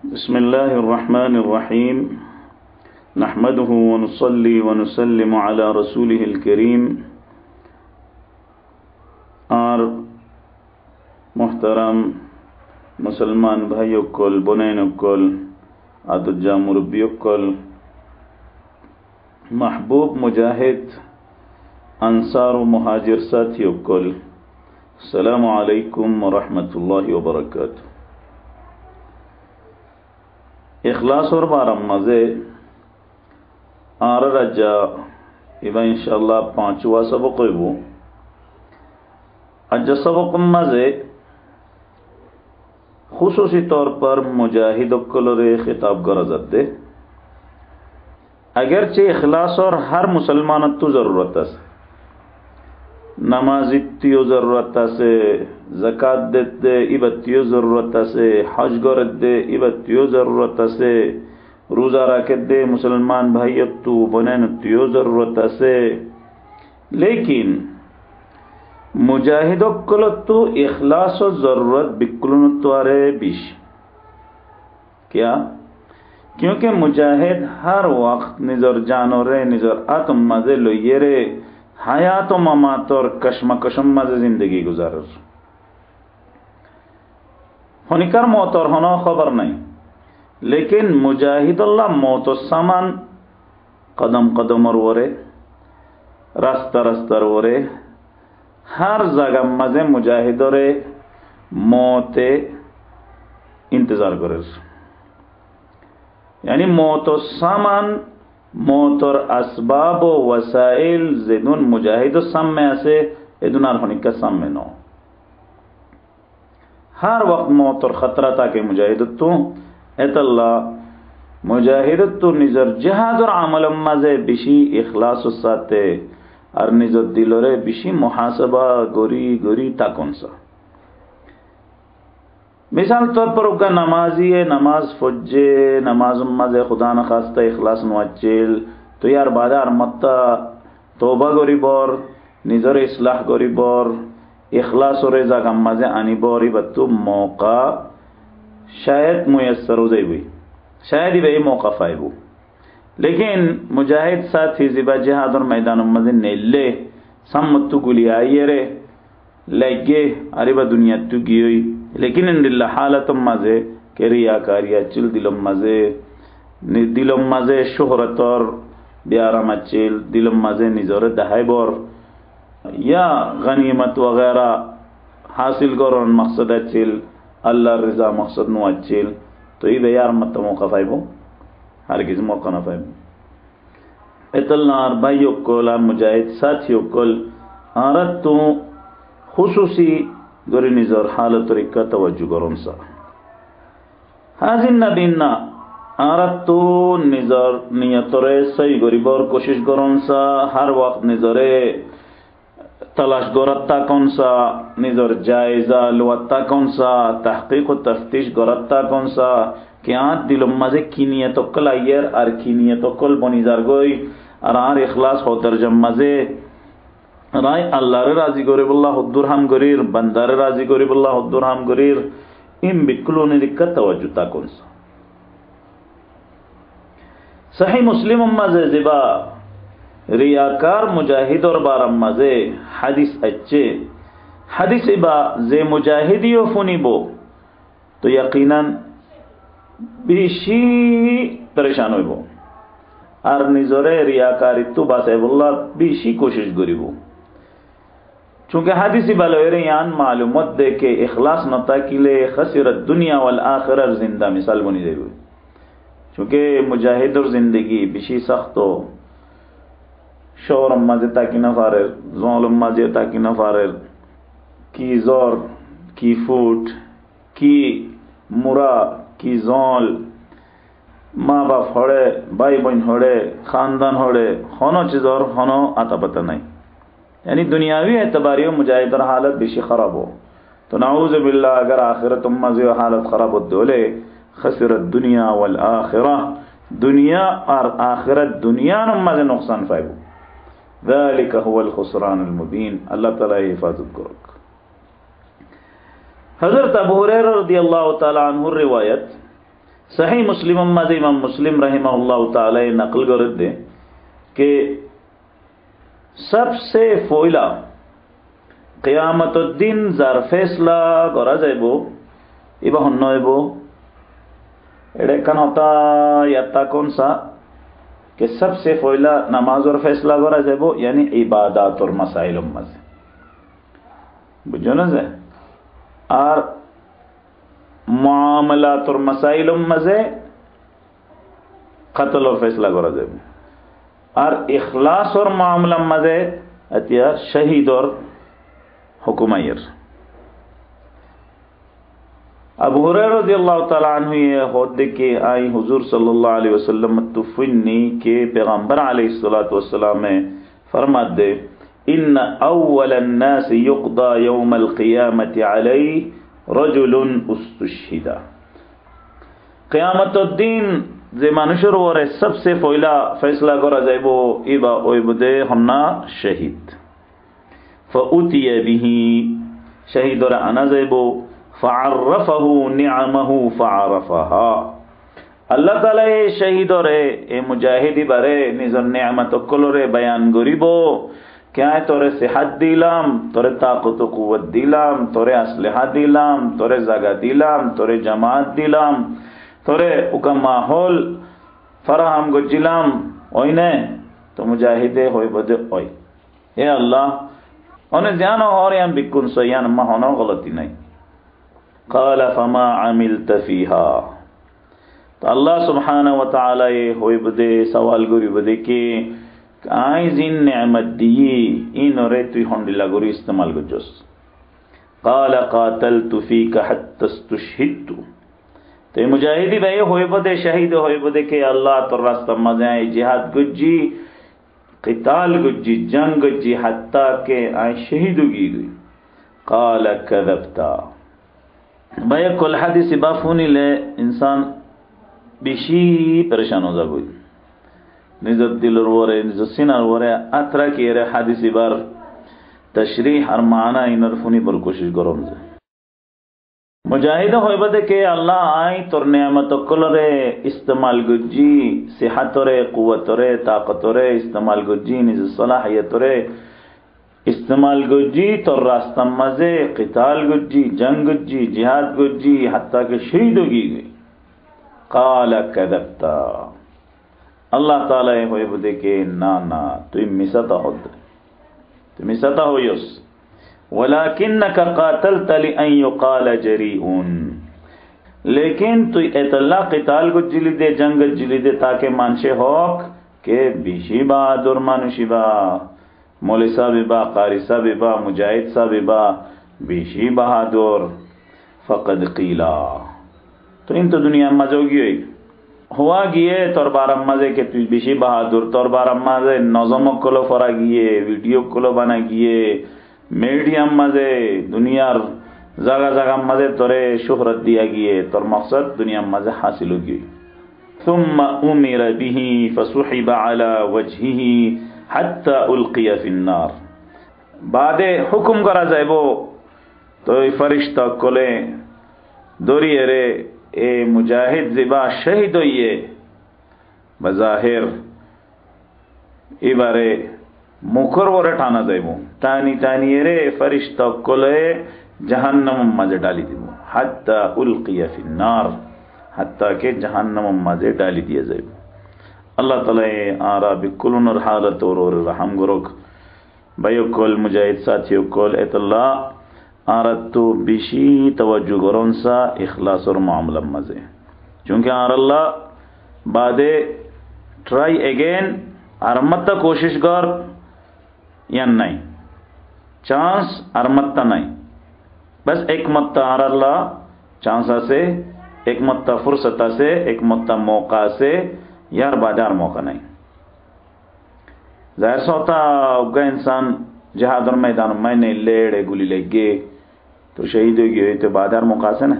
बिस्मिल्लाहिर्रहमानिर्रहीम नहमदुहु व नुसल्ली व नुसल्लिमु अला रसूलिहिल करीम। और मुहतरम मुसलमान भाइयों कोल बुनैन कोल आदुज्जा मुरब्बियों कोल महबूब मुजाहिद अंसार व मुहाजिर साथियों कोल अस्सलामु अलैकुम व रहमतुल्लाहि व बरकातुहू। इखलास और बारम मज़े आर रजा इबा इंशाअल्लाह पांचवा सबक वो अज सबक मज़े खुसूसी तौर पर मुजाहिद कलरे खिताब गरजत दे। अगरचे इखलास और हर मुसलमान तो ज़रूरत है, नमाज इत्तियो ज़रूरत से, ज़कात देते इबत्तियो ज़रूरत से, हज गरत दे इबत्तियो ज़रूरत से, रोज़ा रखे दे मुसलमान भाई तो बनैनत्तियो ज़रूरत से। लेकिन मुजाहिदो कल तो इखलास और ज़रूरत बिकुलन त्वारे बिश क्या, क्योंकि मुजाहिद हर वक्त निजर जानोरे निजर आत्म मजे लो ये रे हयात व ममात और कशमकशम मजे जिंदगी गुजारर हनिकर मौत और हनो खबर नहीं। लेकिन मुजाहिदुल्लाह मौत सामान कदम कदम और वरे रास्ता रास्ता वरे हर जगह मजे मुजाहिदोरे मौते इंतजार करे, यानी मौत सामान मौत और असबाब व वसाइल जिदुन मुजाहिद सामने से इदुनार होने का सामने नो हर वक्त मौत और खतरा ताकि मुजाहिद तो एतल्ला मुजाहिद तो निजर जिहाद और अमल मजे बिशी इखलास साथे और निजर दिलोरे बिशी मुहासबा गोरी गोरी ताकौन सा। मिसाल तौर पर उनका नमाजी है, नमाज फुज्जे नमाज मजे खुदा न खास्ता इखलास नवाचेल तो यार बादार मत्ता तोबा गोरी बोर निजर इस्लाह गोरी बोर इखलास और रेजा का मजे आनी बोरी बत्तु मौका शायद मुयस्सर हो जाए, शायद ही वही मौका फायबू। लेकिन मुजाहिद साथी जिबा जिहाद और मैदान मजे नेले सम्मत्तु गुली आइए रे लगे अरे दुनिया तु गियोई। लेकिन इंदिल्ला हालत मजे के रियाकारिया चिल दिलम मजे शोहरत और ब्यारा मचिल दिलम मजे निजोर दहाइबोर या गनीमत वगैरह हासिल करोन मकसद चिल अल्लाह रजा मकसद नु चिल तो ये यार मत मौका फाइबो हर किसी मौका ना फाइबो। इतलनार भाइयों कोला मुजाहिद साथियों कोल आरत तो खुसूसी गोरी निजर हालत तरीका तवज्जो करोन सा हाजिन नबीना आरत तो निजर नियतरे सही गोरी बोर कोशिश करोन सा हर वक्त निजरे तलाश गोरत्ता कौन सा निजर जायजा लुवत्ता कौन सा तहकीक व तफ्तीश गोरत्ता कौन सा क्या दिलो मजे की नियत कल आयर और की नियत कल बनिजार गोई और आर इखलास हो तरजम मजे राय अल्लाह रे राजी गरीबुल्लाह हुद्दुरहम गरीर बंदार राजी गरीबुल्लाह हुद्दुरहम गरीर इन बिकुलो ने दिक्कत तवज्जुता कौन सा। सही मुस्लिम मजे जिबा रियाकार मुजाहिद और बारम मजे हदीस अच्छे हदीस इबा जे मुजाहिदियो फुनिबो तो यकीनन बेशी परेशान होइबो और निजरे रियाकारी तो बासेबुल्लाह बेशी कोशिश करिबो। चूंकि हदीस बलोरे यान मालूमत दे के इखलास नता किले खसिरत दुनिया वल आखिरत जिंदा मिसाल बनी जाएगी। चूंकि मुजाहिद और जिंदगी बेशी सख्त हो शोर मजे ताकि न फारे जोल मजे ताकि न फारे की जोर की फूट की मुरा की जोल माँ बाप होड़े भाई बहन होड़े खानदान होड़े होनो चीज और होनो आता पता नहीं, यानी दुनियावी एतबारी मुजाहिद और हालत बेशी खराब हो तो नाऊज़ बिल्लाह अगर आखिरत मजे हालत खराब हो दोले खसिरत दुनिया वल आखिरा दुनिया और आखिरत दुनिया मजे नुकसान फायबू ज़ालिका हुवल खुसरानुल मुबीन। अल्लाह ताला हिफाजत करो। हज़रत अबू हुरैरा रज़ियल्लाहु ताला अन्हु रिवायत सही मुस्लिम माजे इमाम मुस्लिम रहमहुल्लाह ताला नकल कर दे कि सबसे पहला कियामतुद्दीन जार फैसला करा जाइबो इबा हन्नो एबो एड़े कन होता यात्ता कौन सा कि सबसे पहला नमाज और फैसला करा जाइबो यानी इबादत और मसाइल मजे बुझो ना से और मामलात और मसाइल मजे कत्ल और फैसला करा जाइबो और इखलास और मामला मजे अतिया शहीद और हुकुमैर। अबू हुरैरा रज़ियल्लाहु तआला अन्हु ये होदे के आई हुजूर सल्लल्लाहु अलैहि वसल्लम तुफिन्नी के पैगंबर अलैहिस्सलातु वस्सलाम में फरमात दे इन अव्वलन नास युक़दा यौमल क़ियामति अलैहि रजुलुन उस्तुशहिदा। क़ियामतुद्दीन जे मानुषर वरे सबसे पहला फैसला करा जाइबो इबा ओइबदे हमना शहीद फउतिया बिही शहीद और आना जाइबो फ़अर्रफ़हु निअमहु फ़अरफ़हा। अल्लाह ताला ए शहीद और ए मुजाहिदी बारे निजर नेमत कलरे बयान करिबो क्या तोरे सेहत दिलाम तोरे ताकत कुव्वत दिलाम तोरे असलहा दिलाम तोरे जगह दिलाम तोरे जमात दिलाम तोरे उका माहौल फराहम गुजिलाम ओइने तो मुजाहिदे होय बदे ओय ए अल्लाह ओने जान और यान बिकुन सयान मा होनो गलती नहीं। क़ाल फमा अमिलत फ़ीहा तो अल्लाह सुब्हानहु व तआला ये होय बदे सवाल गुरी बदे के आई जिन नेमत दी इन और तु होंडिला गुरी इस्तेमाल गुजोस। क़ाल क़ातलतु फ़ीका हत्ता इस्तुशहिदतु तो मुजाहिदी भाई होय बदे शहीद होय बदे के अल्लाह तो रास्ता मजाए जिहाद गुज्जी क़िताल गुज्जी जंग गुज्जी हत्ता के आई शहीद की गई। क़ाल कज़बता भाई कुल हदीस बाफूनी ले इंसान बिशी परेशान हो जाबो निजत दिलर वरे निजत सिनार वरे अतरा की रे हदीस बार तशरीह और माना इनर फुनी पर कोशिश करो मुझे मुजाहिद होय बदे के अल्लाह आई तोर नेमत कलरे इस्तेमाल गुज्जी सेहत रे कुव्वत रे ताकत रे इस्तेमाल गुज्जी निज सलाहियत रे इस्तेमाल गुज्जी तोर रास्ता मजे क़िताल गुज्जी जंग गुज्जी जिहाद गुज्जी हत्ता के शहीद होगी गई। क़ाल कज़बता अल्लाह ताला होय बदे के ना ना तु मिसता हो यस वलाकिन्नका क़ातलत लिअन युक़ाल जरीउन लेकिन तु एतल्ला क़िताल गुज्जिली दे जंग गुज्जिली दे ताके मानशे होक के बिशी बहादुर मानुषी बा मौली साहब बा कारी साहब बा मुजाहिद साहब बा बिशी बहादुर फ़क़द क़ीला तो इन तो दुनिया मजोगी हुआ गिए तोर बारा मजे के तु बिशी बहादुर तोर बारा मजे नजम कलो फरा गिए वीडियो कलो बना गिए मीडियम मजे दुनियार जगह जगह मजे तोरे शोहरत दिया गिए तोर मकसद दुनिया मजे हासिल हो गई। सुम्मा उमिर बिही फसुहिब अला वजहिही हत्ता उल्किया फिन्नार बादे हुक्म करा जाइबो तो फरिश्ता कोले दोरी रे ए मुजाहिद जिबा शहीद होइए बजाहिर इबारे मुखर वरे ठाना जाइबो टानी टानी रे फरिश्ता कोले जहन्नम मजे डाली दिबो हत्ता उल्किया फिन्नार हत्ता के जहन्नम मजे डाली दिया जाइबो। अल्लाह ताला आरा बिकुल और हालत और रहम गुरुक भयो कोल मुजाहिद साथियों कोल एतल्ला आरत तो बिशी तवज्जो गरों सा इखलास और मामला मजे चूंकि आर अल्लाह बादे ट्राई अगेन अरमत्ता कोशिश कर या नहीं चांस अरमत्ता नहीं बस एक मत्ता आर अल्लाह चांसा से एक मत्ता फुर्सता से एक मत्ता मौका से यार बाजार मौका नहीं जाहिर सा होता उगा इंसान जहाद और मैदान मैंने लेड़े गुली लगे तो शहीद होगी हुई तो बाजार मौका से ना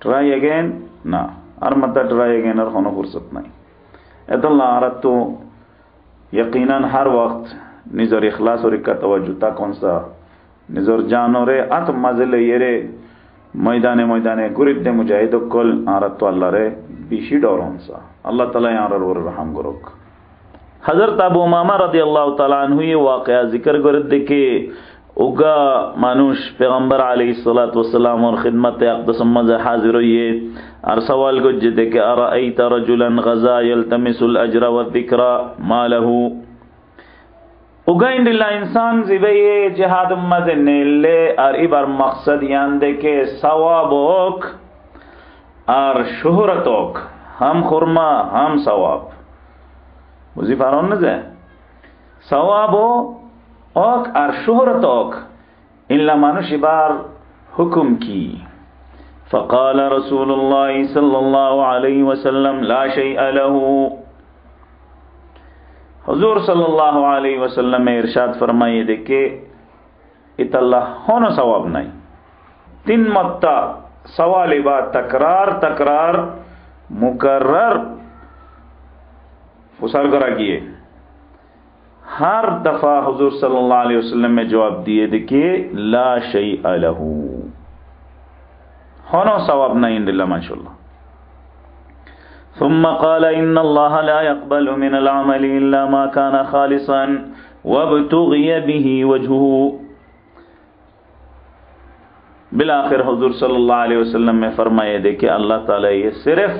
ट्राई अगेन ना और मत ट्राई अगेन और होना फुर्सत नहीं एतल्ला आरत तो यकीनन हर वक्त निजर इखलास और इक्का तवज्जुता कौन सा निजर जानो रे आत्म मजले ये रे मैदाने मैदाने गुरिद मुजाहिद कल आरत तो अल्लाह रे বেশি ডরনসা আল্লাহ তাআলা ইয়ার ওর রহম করুক। হযরত আবু উমামা রাদিয়াল্লাহু তাআলা আনহু এই ওয়াকিয়া জিকির করে দেখে ওগা মানুষ পেগম্বর আলাইহিস সালাতু ওয়াস সালামের খিদমতে আকদাস মাঝে হাজির হয়ে আর সওয়াল করছে দেখে আরাইতা রাজুলান গাজা ইয়ালতামিসুল আজরা ওয়া যিকরা মা লাহু ওগা ইনদিল্লা ইনসান জিবাইয়ে জিহাদ মাঝে নেলে আর এবার মাকসাদ ইয়ান দেখে সওয়াবক আর শুহরতক হাম খুরমা হাম সওয়াব বুঝি পারন না যে সওয়াব ওক আর শুহরত ওক ইল্লা মানুষ এবার হুকুম কি فقال رسول الله صلى الله عليه وسلم لا شيء له হুজুর সাল্লাল্লাহু আলাইহি ওয়াসাল্লাম ইরশাদ ফরমাইয়ে দেখে ইতাল্লাহ হন সওয়াব নাই তিন মত্তা সওয়াল বা তকরার মুকরর ফুসাল করা গিয়ে हर दफा हुजूर सल्लल्लाहु अलैहि वसल्लम में जवाब दिए देखिए ला शैअ लहू होनो सवाब नहीं इंदिल्ला माशाअल्लाह। ثم قال إن الله لا يقبل من العمل إلا ما كان خالصا وابتغي به وجهه बिलाखिर हुजूर सल्लल्लाहु अलैहि वसल्लम में फरमाए देखिए अल्लाह ताला ये सिर्फ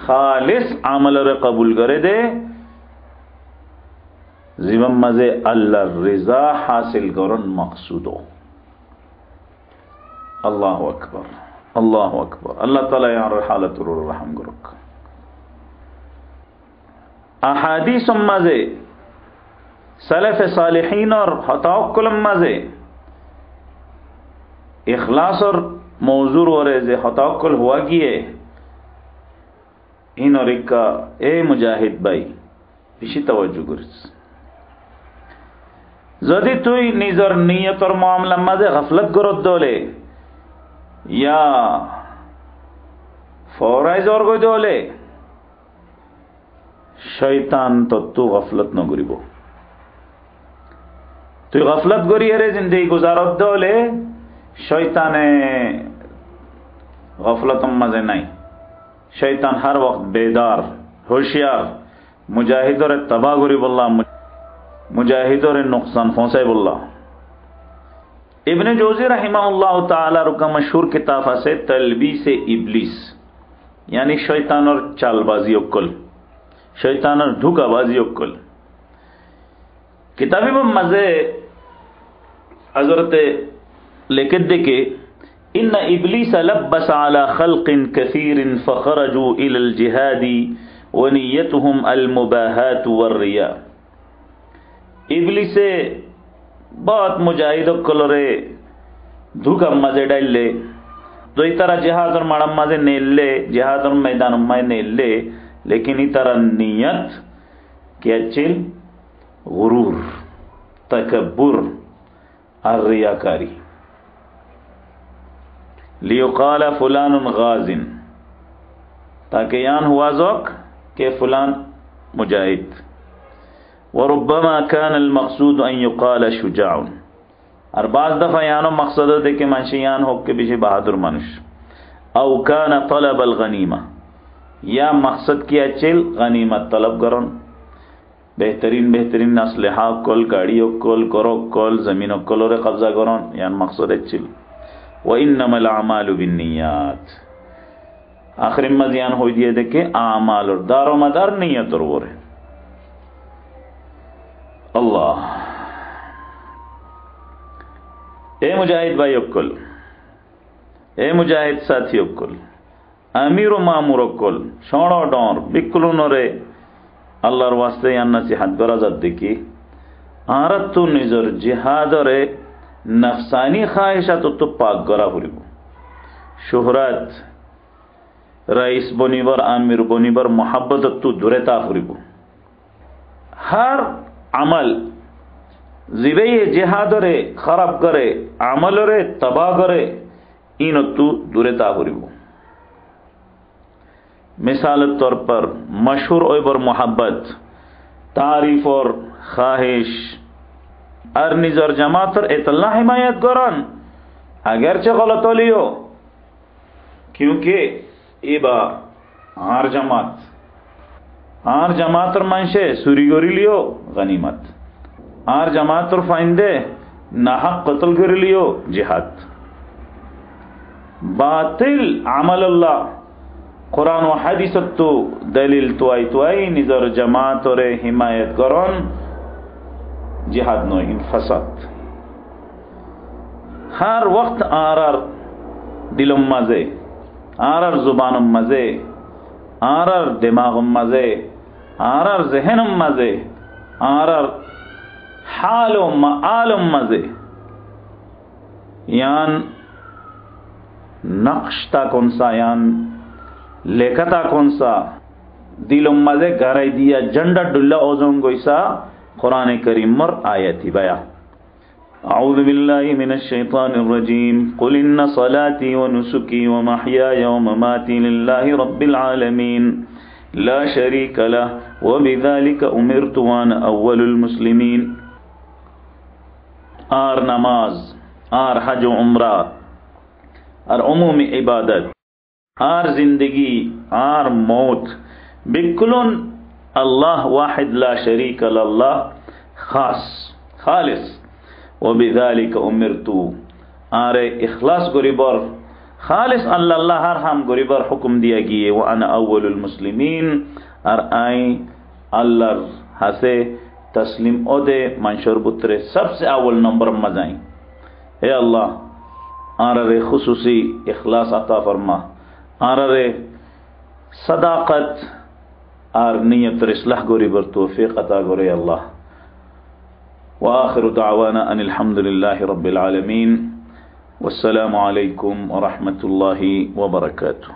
खालिस अमल रे कबूल करे दे जीवन मजे अल्लाह रिजा हासिल करन मकसूदो। अल्लाह अकबर अल्लाह ताला यार हालत रहम करुक। अहादीस मजे सलफ सालिहीन और हतावक्कुल मजे इखलास और मौजूर और जे हतावक्कुल हुआ गिए इन और इक्का ए मुजाहिद भाई बेशी तवज्जो करिस যদি তুই নিজের নিয়তর মামলার মাঝে গাফলত করত দলে ইয়া ফরাইজর গই দলে শয়তান তত্ত্ব গাফলত ন করিব তুই গাফলত করিয়ে জিন্দগি গুজারত দলে শয়তানে গাফলতম মাঝে নাই শয়তান হর ওয়াক্ত বেদার হোশিয়ার মুজাহিদর তবাহ করিবল্লাহ मुजाहिदों नुकसान फौसाइबुल्लाह। इब्ने जोजी रहिमहुल्लाह ताला रुका मशहूर किताब से तलबीस इब्लिस यानी शैतान और चालबाजी उक्कल शैतान और धोखाबाजी उक्कल किताबी में मजे हजरत लेके देखे इन इब्लिस लब्बस अला खल्किन कसीरिन फखरजू इलल जिहादी व नियतुहुम अल मुबाहात वर रिया इबलिसे बहुत मुजाहिद कलरे धोखा मजे डाले तो इतारा जिहाद और माड़म मजे नेले जिहाद और मैदान में नेले लेकिन इतारा नियत क्या चिल गुरूर तकब्बुर और रियाकारी लियुकाल फुलान गाजिन ताकि यान हुआ जोक के फुलान मुजाहिद वरुब्बमा कान अलमक़सूद अन युक़ाल शुजाउन और बाज़ दफ़ा यानो मकसद है कि मंशी यान हो के पीछे बहादुर मनुष्य औ कान तलब अलगनीमा या मकसद किया चिल गनीमत तलब करन बेहतरीन असलहा कोल गाड़ियों कोल करो कोल ज़मीनों कोलोरे कब्जा करन यान मकसद है चिल व इन्नमल अमालु बिन्नियात आखिर में यान हो दिए देखे आमाल और दारो मदार नियत और वो रहे अल्लाह ए मुजाहिद भाई अक्कुल ए मुजाहिद साथी अक्कुल अमीर मामूर अक्कुल शोणो डोर बिक्कुल नोरे अल्लाहर वास्ते यान नसीहत गरजत देखी आरत तू निजर जिहाद रे नफसानी ख्वाहिशात तो पाक गरा हुरिबो शोहरत रईस बनिबर आमिर बनिबर मोहब्बत तू दुरेता हुरिबो हर अमल जिबे जिहाद रे खराब करे अमल रे तबाह करे इन तू दुरेता हुरिबो मिसाल तौर पर मशहूर ओबर मोहब्बत तारीफ और ख्वाहिश और निजर जमात इतला हिमायत करन अगरचे गलत लियो क्योंकि इबा আর জামাতর মানুষে চুরি করিলিও গনিমত, আর জামাতর ফাইন্দে নাহাক কতল করিলিও জিহাদ। বাতিল আমাল্লাহ কোরআন ও হাদিসত তো দলিল তুয়াই নিজর জামাতরে হিমায়ত করন, জিহাদ নয় ফাসাদ। हर वक्त आर दिलम मजे, आर जुबानम मजे, आर दिमागम मजे, आर जहनम मजे, आर हालम आलम मजे। यान नक्शता कौन सा, यान लेखता कौन सा, दिलम मजे गराई दिया झंडा डुल्ला ओजों गोईसा कुरान करीम मर आयती बया। أعوذ بالله من الشيطان الرجيم قل إن صلاتي ونسكي ومحياي ومماتي لله رب العالمين لا شريك له وبذلك أمرت وأنا أول المسلمين। आर नमाज, आर हज उम्रा, आर उमूमी इबादत, आर जिंदगी, आर मौत बिकुलन अल्लाह वाहिद ला शरीक लल्लाह खालिस वबिज़ालिका उमिरतु। आरे इखलास गरीबर खालिस अल्लाह हर हम गरीबर हुक्म दिया गिए व अना अव्वलुल मुस्लिमीन। और आई अल्लाह हसे तस्लीम ओदे मंशूर पुत्रे सबसे अव्वल नंबर मजाई। हे अल्लाह आरे खुसूसी इखलास अता फरमा, आरे सदाकत और नियत इस्लाह गरीबर तौफीक अता करे अल्लाह। وآخر دعوانا أن الحمد لله رب العالمين والسلام عليكم ورحمة الله وبركاته।